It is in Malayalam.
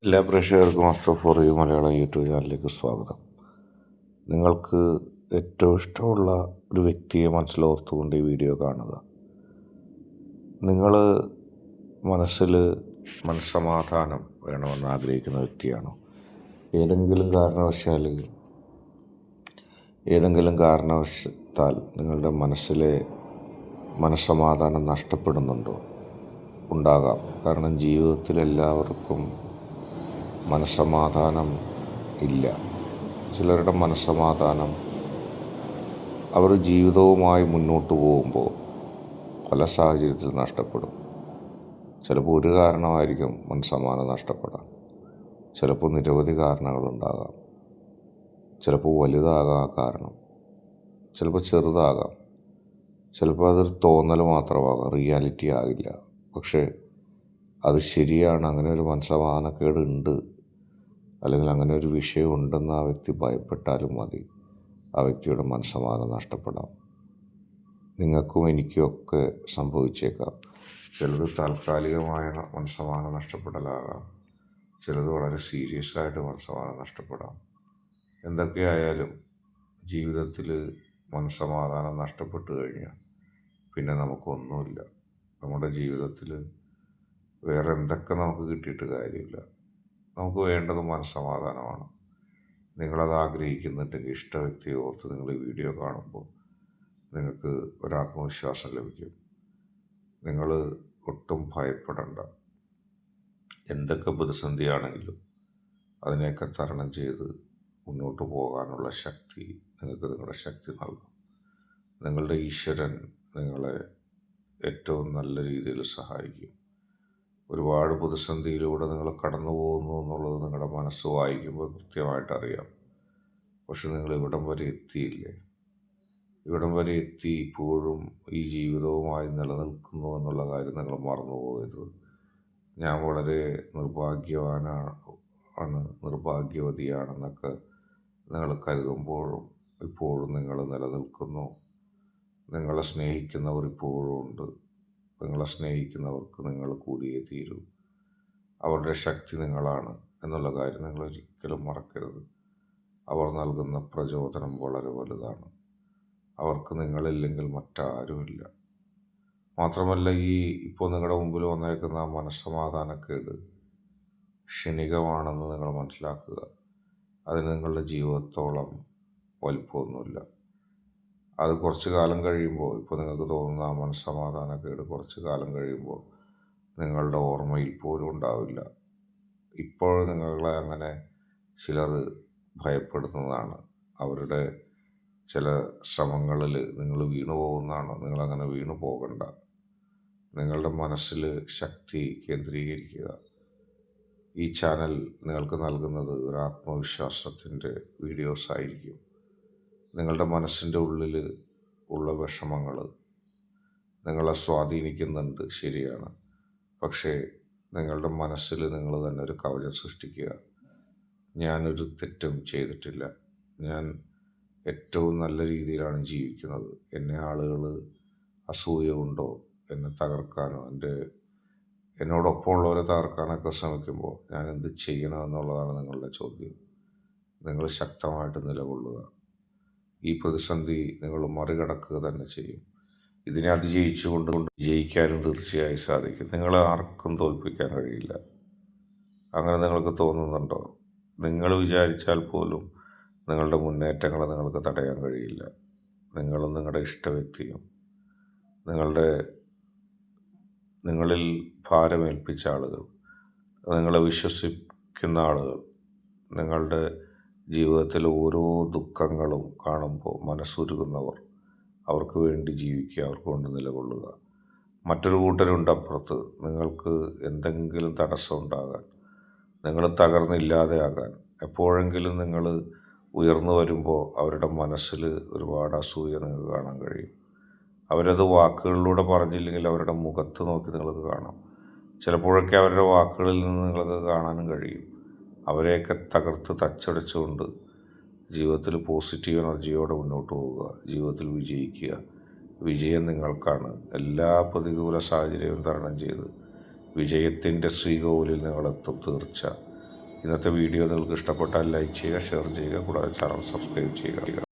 എല്ലാ പ്രേക്ഷകർക്കും master for you Malayalam YouTube ചാനലിലേക്ക് സ്വാഗതം. നിങ്ങൾക്ക് ഏറ്റവും ഇഷ്ടമുള്ള ഒരു വ്യക്തിയെ മനസ്സിലോർത്തുകൊണ്ട് ഈ വീഡിയോ കാണുക. നിങ്ങൾ മനസ്സിൽ മനസ്സമാധാനം വേണമെന്ന് ആഗ്രഹിക്കുന്ന വ്യക്തിയാണോ? ഏതെങ്കിലും കാരണവശത്താൽ നിങ്ങളുടെ മനസ്സിലെ മനസ്സമാധാനം നഷ്ടപ്പെടുന്നുണ്ടോ? ഉണ്ടാകാം. കാരണം ജീവിതത്തിൽ എല്ലാവർക്കും മനസ്സമാധാനം ഇല്ല. ചിലരുടെ മനസ്സമാധാനം അവർ ജീവിതവുമായി മുന്നോട്ട് പോകുമ്പോൾ പല സാഹചര്യത്തിൽ നഷ്ടപ്പെടും. ചിലപ്പോൾ ഒരു കാരണമായിരിക്കും മനസ്സമാധാനം നഷ്ടപ്പെടാൻ. ചിലപ്പോൾ നിരവധി കാരണങ്ങളുണ്ടാകാം. ചിലപ്പോൾ വലുതാകാം കാരണം, ചിലപ്പോൾ ചെറുതാകാം, ചിലപ്പോൾ അതൊരു തോന്നൽ മാത്രമാകാം, റിയാലിറ്റി ആകില്ല. പക്ഷേ അത് ശരിയാണ്. അങ്ങനെ ഒരു മനസ്സമാധാനക്കേട് ഉണ്ട്, അല്ലെങ്കിൽ അങ്ങനെ ഒരു വിഷയം ഉണ്ടെന്ന് ആ വ്യക്തി ഭയപ്പെട്ടാലും മതി, ആ വ്യക്തിയുടെ മനസ്സമാധാനം നഷ്ടപ്പെടാം. നിങ്ങൾക്കും എനിക്കും ഒക്കെ സംഭവിച്ചേക്കാം. ചിലത് താൽക്കാലികമായ മനസ്സമാധാനം നഷ്ടപ്പെടലാകാം, ചിലത് വളരെ സീരിയസ് ആയിട്ട് മനസ്സമാധാനം നഷ്ടപ്പെടാം. എന്തൊക്കെയായാലും ജീവിതത്തിൽ മനസ്സമാധാനം നഷ്ടപ്പെട്ടു കഴിഞ്ഞാൽ പിന്നെ നമുക്കൊന്നുമില്ല. നമ്മുടെ ജീവിതത്തിൽ വേറെ എന്തൊക്കെ നമുക്ക് കിട്ടിയിട്ട് കാര്യമില്ല. നമുക്ക് വേണ്ടത് മനസ്സമാധാനമാണ്. നിങ്ങളത് ആഗ്രഹിക്കുന്നുണ്ടെങ്കിൽ ഇഷ്ട വ്യക്തിയെ ഓർത്ത് നിങ്ങൾ ഈ വീഡിയോ കാണുമ്പോൾ നിങ്ങൾക്ക് ഒരാത്മവിശ്വാസം ലഭിക്കും. നിങ്ങൾ ഒട്ടും ഭയപ്പെടണ്ട. എന്തൊക്കെ പ്രതിസന്ധിയാണെങ്കിലും അതിനെയൊക്കെ തരണം ചെയ്ത് മുന്നോട്ട് പോകാനുള്ള ശക്തി നിങ്ങൾക്ക് നിങ്ങളുടെ ശക്തി നൽകും. നിങ്ങളുടെ ഈശ്വരൻ നിങ്ങളെ ഏറ്റവും നല്ല രീതിയിൽ സഹായിക്കും. ഒരുപാട് പ്രതിസന്ധിയിലൂടെ നിങ്ങൾ കടന്നു പോകുന്നു എന്നുള്ളത് നിങ്ങളുടെ മനസ്സ് വായിക്കുമ്പോൾ കൃത്യമായിട്ട് അറിയാം. പക്ഷെ നിങ്ങൾ ഇവിടം വരെ എത്തിയില്ലേ? ഇവിടം വരെ എത്തി ഇപ്പോഴും ഈ ജീവിതവുമായി നിലനിൽക്കുന്നു എന്നുള്ള കാര്യം നിങ്ങൾ മറന്നു പോകരുത്. ഞാൻ വളരെ നിർഭാഗ്യവതിയാണെന്നൊക്കെ നിങ്ങൾ കരുതുമ്പോഴും ഇപ്പോഴും നിങ്ങൾ നിലനിൽക്കുന്നു. നിങ്ങളെ സ്നേഹിക്കുന്നവർ ഇപ്പോഴും ഉണ്ട്. നിങ്ങളെ സ്നേഹിക്കുന്നവർക്ക് നിങ്ങൾ കൂടിയേ തീരൂ. അവരുടെ ശക്തി നിങ്ങളാണ് എന്നുള്ള കാര്യം നിങ്ങൾ ഒരിക്കലും മറക്കരുത്. അവർ നൽകുന്ന പ്രചോദനം വളരെ വലുതാണ്. അവർക്ക് നിങ്ങളില്ലെങ്കിൽ മറ്റാരുമില്ല. മാത്രമല്ല, ഇപ്പോൾ നിങ്ങളുടെ മുമ്പിൽ വന്നേക്കുന്ന മനസ്സമാധാനക്കേട് ക്ഷണികമാണെന്ന് നിങ്ങൾ മനസ്സിലാക്കുക. അതിന് നിങ്ങളുടെ ജീവിതത്തോളം വലിപ്പമൊന്നുമില്ല. അത് കുറച്ച് കാലം കഴിയുമ്പോൾ, ഇപ്പോൾ നിങ്ങൾക്ക് തോന്നുന്ന ആ മനസ്സമാധാനക്കേട് കുറച്ച് കാലം കഴിയുമ്പോൾ നിങ്ങളുടെ ഓർമ്മയിൽ പോലും ഉണ്ടാവില്ല. ഇപ്പോൾ നിങ്ങളെ അങ്ങനെ ചിലർ ഭയപ്പെടുന്നതാണ്. അവരുടെ ചില ശ്രമങ്ങളിൽ നിങ്ങൾ വീണു പോകുന്നതാണ്. നിങ്ങളങ്ങനെ വീണു പോകണ്ട. നിങ്ങളുടെ മനസ്സിൽ ശക്തി കേന്ദ്രീകരിക്കുക. ഈ ചാനൽ നിങ്ങൾക്ക് നൽകുന്നത് ഒരു ആത്മവിശ്വാസത്തിൻ്റെ വീഡിയോസ് ആയിരിക്കും. നിങ്ങളുടെ മനസ്സിൻ്റെ ഉള്ളിൽ ഉള്ള വിഷമങ്ങൾ നിങ്ങളെ സ്വാധീനിക്കുന്നുണ്ട്, ശരിയാണ്. പക്ഷേ നിങ്ങളുടെ മനസ്സിൽ നിങ്ങൾ തന്നെ ഒരു കവചം സൃഷ്ടിക്കുക. ഞാനൊരു തെറ്റും ചെയ്തിട്ടില്ല. ഞാൻ ഏറ്റവും നല്ല രീതിയിലാണ് ജീവിക്കുന്നത്. എന്നെ ആളുകൾ അസൂയ കൊണ്ടോ എന്നെ തകർക്കാനോ എന്നോടൊപ്പമുള്ളവരെ തകർക്കാനൊക്കെ ശ്രമിക്കുമ്പോൾ ഞാൻ എന്ത് ചെയ്യണമെന്നുള്ളതാണ് നിങ്ങളുടെ ചോദ്യം. നിങ്ങൾ ശക്തമായിട്ട് നിലകൊള്ളുക. ഈ പ്രതിസന്ധി നിങ്ങൾ മറികടക്കുക തന്നെ ചെയ്യും. ഇതിനെ അതിജയിച്ചുകൊണ്ട് ജയിക്കാനും തീർച്ചയായും സാധിക്കും. നിങ്ങളെ ആർക്കും തോൽപ്പിക്കാൻ കഴിയില്ല. അങ്ങനെ നിങ്ങൾക്ക് തോന്നുന്നുണ്ടോ? നിങ്ങൾ വിചാരിച്ചാൽ പോലും നിങ്ങളുടെ മുന്നേറ്റങ്ങളെ നിങ്ങൾക്ക് തടയാൻ കഴിയില്ല. നിങ്ങളും നിങ്ങളുടെ ഇഷ്ട വ്യക്തിയും നിങ്ങളിൽ ഭാരമേൽപ്പിച്ച ആളുകൾ, നിങ്ങളെ വിശ്വസിക്കുന്ന ആളുകൾ, നിങ്ങളുടെ ജീവിതത്തിലെ ഓരോ ദുഃഖങ്ങളും കാണുമ്പോൾ മനസ്സുരുകുന്നവർ, അവർക്ക് വേണ്ടി ജീവിക്കുക, അവർക്ക് കൊണ്ട് നിലകൊള്ളുക. മറ്റൊരു കൂട്ടരുണ്ട് അപ്പുറത്ത്. നിങ്ങൾക്ക് എന്തെങ്കിലും തടസ്സം ഉണ്ടാകാൻ, നിങ്ങൾ തകർന്നില്ലാതെയാകാൻ, എപ്പോഴെങ്കിലും നിങ്ങൾ ഉയർന്നു വരുമ്പോൾ അവരുടെ മനസ്സിൽ ഒരുപാട് അസൂയ നിങ്ങൾക്ക് കാണാൻ കഴിയും. അവരത് വാക്കുകളിലൂടെ പറഞ്ഞില്ലെങ്കിൽ അവരുടെ മുഖത്ത് നോക്കി നിങ്ങൾക്ക് കാണാം. ചിലപ്പോഴൊക്കെ അവരുടെ വാക്കുകളിൽ നിന്ന് നിങ്ങൾക്ക് കാണാനും കഴിയും. അവരെയൊക്കെ തകർത്ത് തച്ചടച്ചുകൊണ്ട് ജീവിതത്തിൽ പോസിറ്റീവ് എനർജിയോടെ മുന്നോട്ട് പോവുക. ജീവിതത്തിൽ വിജയിക്കുക. വിജയം നിങ്ങൾക്കാണ്. എല്ലാ പ്രതികൂല സാഹചര്യവും തരണം ചെയ്ത് വിജയത്തിൻ്റെ ശ്രീകോവിലിൽ നിങ്ങളെത്തും തീർച്ച. ഇന്നത്തെ വീഡിയോ നിങ്ങൾക്ക് ഇഷ്ടപ്പെട്ടാൽ ലൈക്ക് ചെയ്യുക, ഷെയർ ചെയ്യുക, കൂടാതെ ചാനൽ സബ്സ്ക്രൈബ് ചെയ്യുക.